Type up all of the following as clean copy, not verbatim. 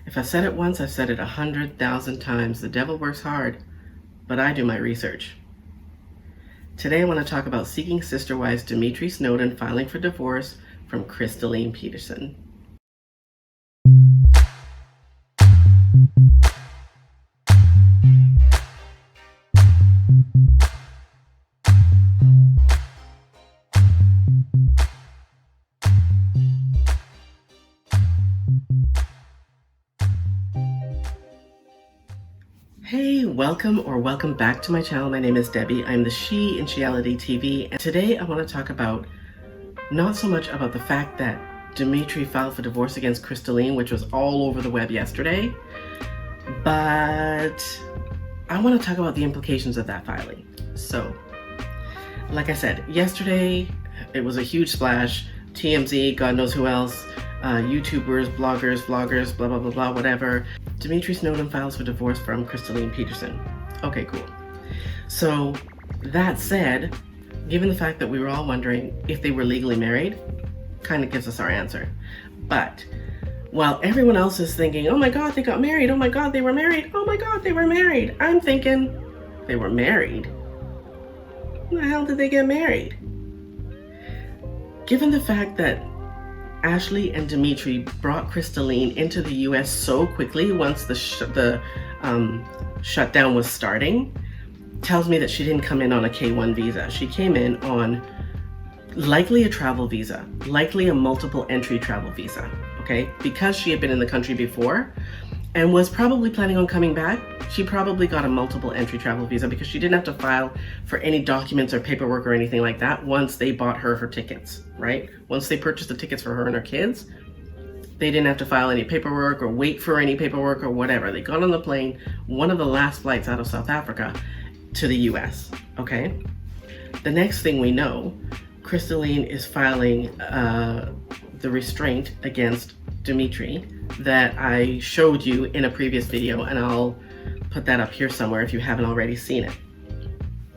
If I said it once, I've said it 100,000 times. The devil works hard, but I do my research. Today I want to talk about seeking sister wives Dimitri Snowden filing for divorce from Christeline Peterson. Hey, welcome back to my channel. My name is Debbie. I'm the She in Sheality TV, and today I want to talk about not so much about the fact that Dimitri filed for divorce against Christeline, which was all over the web yesterday, but I want to talk about the implications of that filing. So, like I said, yesterday it was a huge splash. TMZ, God knows who else, YouTubers, bloggers, vloggers, blah, blah, blah, blah, whatever. Dimitri Snowden files for divorce from Christeline Peterson. Okay, cool. So that said, given the fact that we were all wondering if they were legally married, kind of gives us our answer. But while everyone else is thinking, oh my God, they got married. Oh my God, they were married. Oh my God, they were married. I'm thinking, they were married? When the hell did they get married? Given the fact that Ashley and Dimitri brought Christeline into the US so quickly once the shutdown was starting, tells me that she didn't come in on a K-1 visa. She came in on likely a travel visa, likely a multiple entry travel visa, okay? Because she had been in the country before and was probably planning on coming back, she probably got a multiple entry travel visa because she didn't have to file for any documents or paperwork or anything like that once they bought her tickets, right? Once they purchased the tickets for her and her kids, they didn't have to file any paperwork or wait for any paperwork or whatever. They got on the plane, one of the last flights out of South Africa to the US, okay? The next thing we know, Christeline is filing the restraint against Dimitri that I showed you in a previous video, and I'll put that up here somewhere if you haven't already seen it.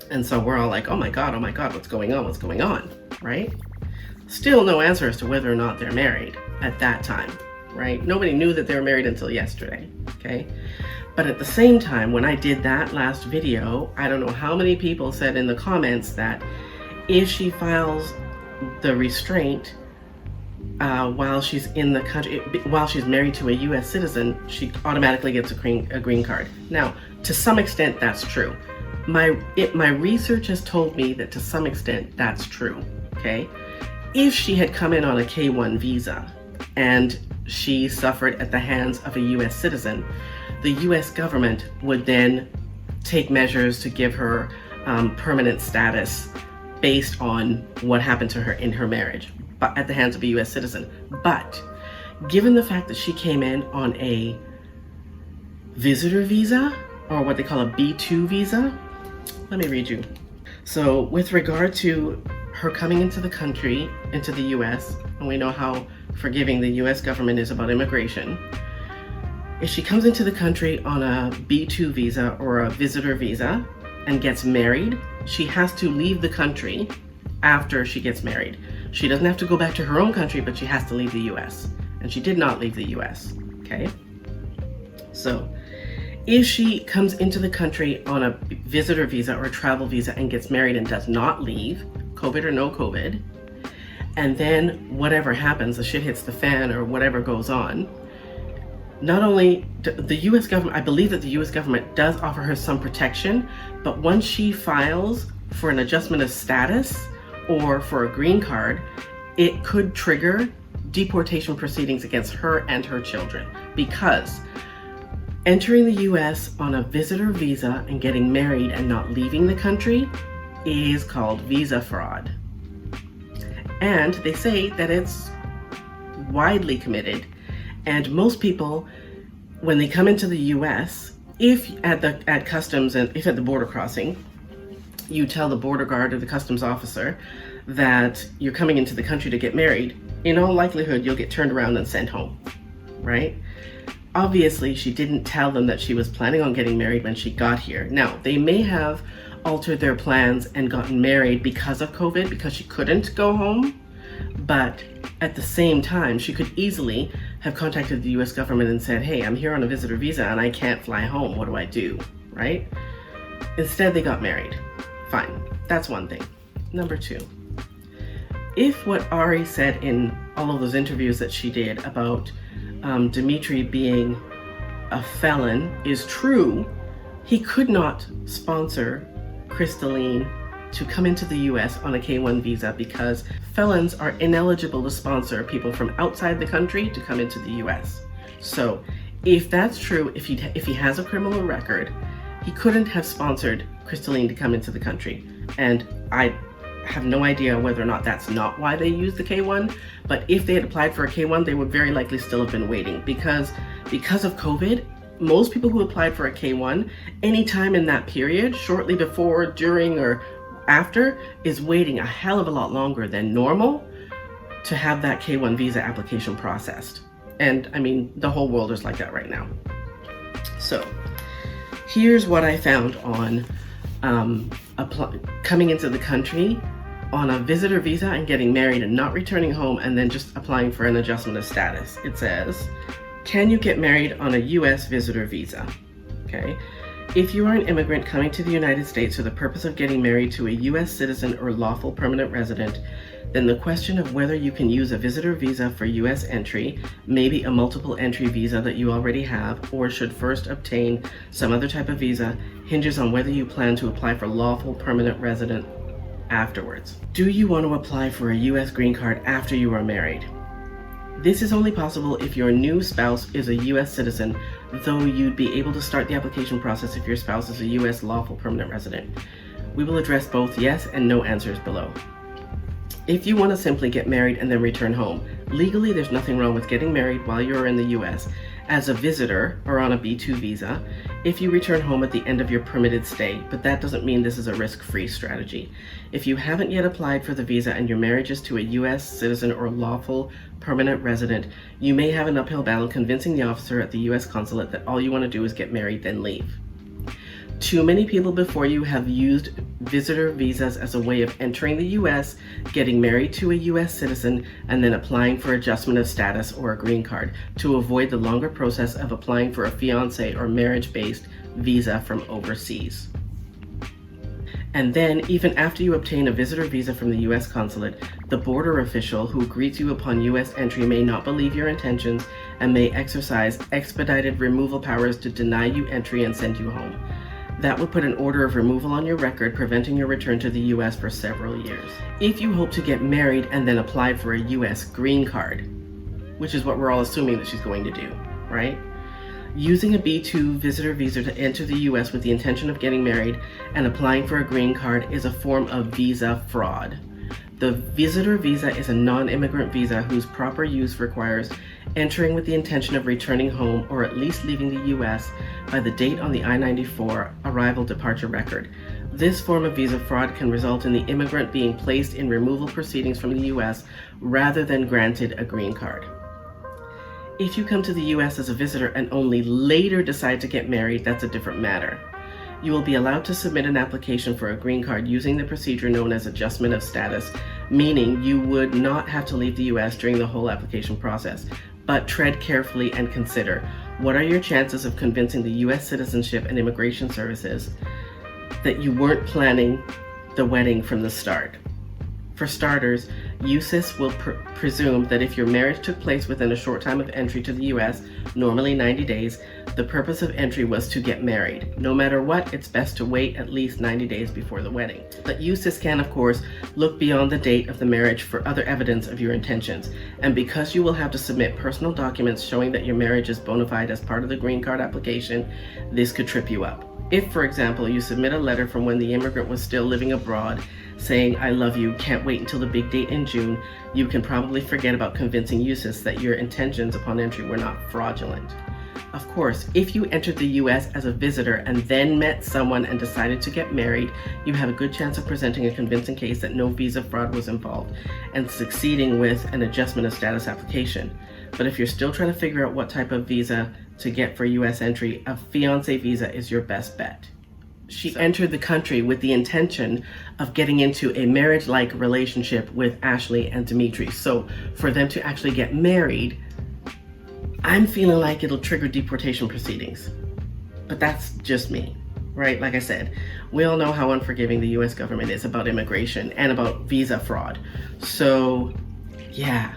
And so we're all like, oh my God, what's going on, right? Still no answer as to whether or not they're married at that time, right? Nobody knew that they were married until yesterday, okay? But at the same time, when I did that last video, I don't know how many people said in the comments that if she files the restraint while she's in the country, while she's married to a US citizen, she automatically gets a green card. Now, to some extent, that's true. My research has told me that to some extent, that's true, okay? If she had come in on a K-1 visa and she suffered at the hands of a US citizen, the US government would then take measures to give her permanent status based on what happened to her in her marriage, but at the hands of a US citizen. But given the fact that she came in on a visitor visa, or what they call a B2 visa, let me read you. So with regard to her coming into the country, into the US, and we know how forgiving the US government is about immigration, if she comes into the country on a B2 visa or a visitor visa and gets married, she has to leave the country after she gets married. She doesn't have to go back to her own country, but she has to leave the US. And she did not leave the US, okay? So if she comes into the country on a visitor visa or a travel visa and gets married and does not leave, COVID or no COVID, and then whatever happens, the shit hits the fan or whatever goes on, not only the US government, I believe that the US government does offer her some protection, but once she files for an adjustment of status or for a green card, it could trigger deportation proceedings against her and her children, because entering the US on a visitor visa and getting married and not leaving the country is called visa fraud. And they say that it's widely committed. And most people, when they come into the US, if at customs and if at the border crossing, you tell the border guard or the customs officer that you're coming into the country to get married, in all likelihood, you'll get turned around and sent home, right? Obviously, she didn't tell them that she was planning on getting married when she got here. Now, they may have altered their plans and gotten married because of COVID, because she couldn't go home. But At the same time, she could easily have contacted the US government and said, hey, I'm here on a visitor visa and I can't fly home. What do I do? Right? Instead, they got married. Fine. That's one thing. Number two, if what Ari said in all of those interviews that she did about Dimitri being a felon is true, he could not sponsor Christeline to come into the US on a K-1 visa because felons are ineligible to sponsor people from outside the country to come into the US. So if that's true, if he has a criminal record, he couldn't have sponsored Christeline to come into the country. And I have no idea whether or not that's not why they used the K-1, but if they had applied for a K-1, they would very likely still have been waiting because of COVID. Most people who applied for a K-1, anytime in that period, shortly before, during, or after, is waiting a hell of a lot longer than normal to have that K-1 visa application processed. And I mean, the whole world is like that right now. So here's what I found on coming into the country on a visitor visa and getting married and not returning home and then just applying for an adjustment of status. It says, can you get married on a US visitor visa? Okay. If you are an immigrant coming to the United States for the purpose of getting married to a US citizen or lawful permanent resident, then the question of whether you can use a visitor visa for US entry, maybe a multiple entry visa that you already have, or should first obtain some other type of visa, hinges on whether you plan to apply for lawful permanent resident afterwards. Do you want to apply for a US green card after you are married? This is only possible if your new spouse is a US citizen, though you'd be able to start the application process if your spouse is a US lawful permanent resident. We will address both yes and no answers below. If you want to simply get married and then return home, legally there's nothing wrong with getting married while you're in the US as a visitor or on a B2 visa if you return home at the end of your permitted stay, but that doesn't mean this is a risk-free strategy. If you haven't yet applied for the visa and your marriage is to a US citizen or lawful permanent resident, you may have an uphill battle convincing the officer at the US consulate that all you want to do is get married then leave. Too many people before you have used visitor visas as a way of entering the US, getting married to a US citizen, and then applying for adjustment of status or a green card to avoid the longer process of applying for a fiancé or marriage-based visa from overseas. And then, even after you obtain a visitor visa from the US consulate, the border official who greets you upon US entry may not believe your intentions and may exercise expedited removal powers to deny you entry and send you home. That would put an order of removal on your record, preventing your return to the US for several years. If you hope to get married and then apply for a US green card, which is what we're all assuming that she's going to do, right? Using a B2 visitor visa to enter the US with the intention of getting married and applying for a green card is a form of visa fraud. The visitor visa is a non-immigrant visa whose proper use requires entering with the intention of returning home or at least leaving the US by the date on the I-94 arrival departure record. This form of visa fraud can result in the immigrant being placed in removal proceedings from the US rather than granted a green card. If you come to the US as a visitor and only later decide to get married, that's a different matter. You will be allowed to submit an application for a green card using the procedure known as adjustment of status, meaning you would not have to leave the US during the whole application process. But tread carefully and consider, what are your chances of convincing the US Citizenship and Immigration Services that you weren't planning the wedding from the start? For starters, USCIS will presume that if your marriage took place within a short time of entry to the US, normally 90 days, the purpose of entry was to get married. No matter what, it's best to wait at least 90 days before the wedding. But USCIS can, of course, look beyond the date of the marriage for other evidence of your intentions. And because you will have to submit personal documents showing that your marriage is bona fide as part of the green card application, this could trip you up. If, for example, you submit a letter from when the immigrant was still living abroad saying, I love you, can't wait until the big date in June, you can probably forget about convincing USCIS that your intentions upon entry were not fraudulent. Of course, if you entered the US as a visitor and then met someone and decided to get married, you have a good chance of presenting a convincing case that no visa fraud was involved and succeeding with an adjustment of status application. But if you're still trying to figure out what type of visa to get for US entry, a fiancé visa is your best bet. She entered the country with the intention of getting into a marriage-like relationship with Ashley and Dimitri. So for them to actually get married, I'm feeling like it'll trigger deportation proceedings. But that's just me, right? Like I said, we all know how unforgiving the US government is about immigration and about visa fraud. So yeah,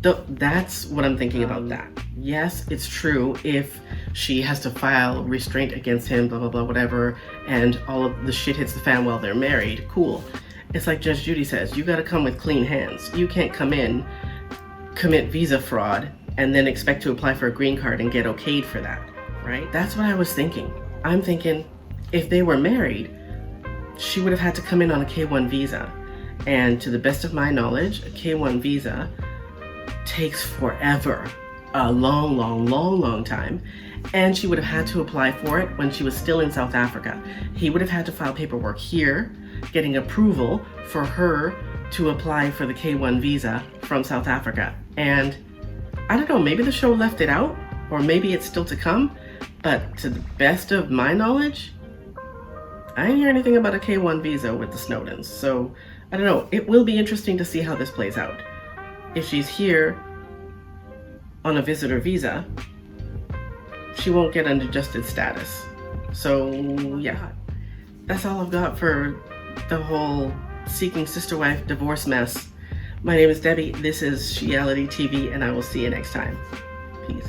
that's what I'm thinking about that. Yes, it's true if she has to file restraint against him, blah, blah, blah, whatever, and all of the shit hits the fan while they're married, cool. It's like Judge Judy says, you gotta come with clean hands. You can't come in, commit visa fraud, and then expect to apply for a green card and get okayed for that, right? That's what I was thinking. I'm thinking, if they were married, she would have had to come in on a K-1 visa. And to the best of my knowledge, a K-1 visa takes forever, a long time. And she would have had to apply for it when she was still in South Africa. He would have had to file paperwork here, getting approval for her to apply for the K-1 visa from South Africa. And I don't know, maybe the show left it out, or maybe it's still to come, but to the best of my knowledge, I didn't hear anything about a K-1 visa with the Snowdens. So I don't know, it will be interesting to see how this plays out. If she's here on a visitor visa, she won't get an adjusted status. So yeah, that's all I've got for the whole seeking sister wife divorce mess. My name is Debbie, this is Sheality TV, and I will see you next time. Peace.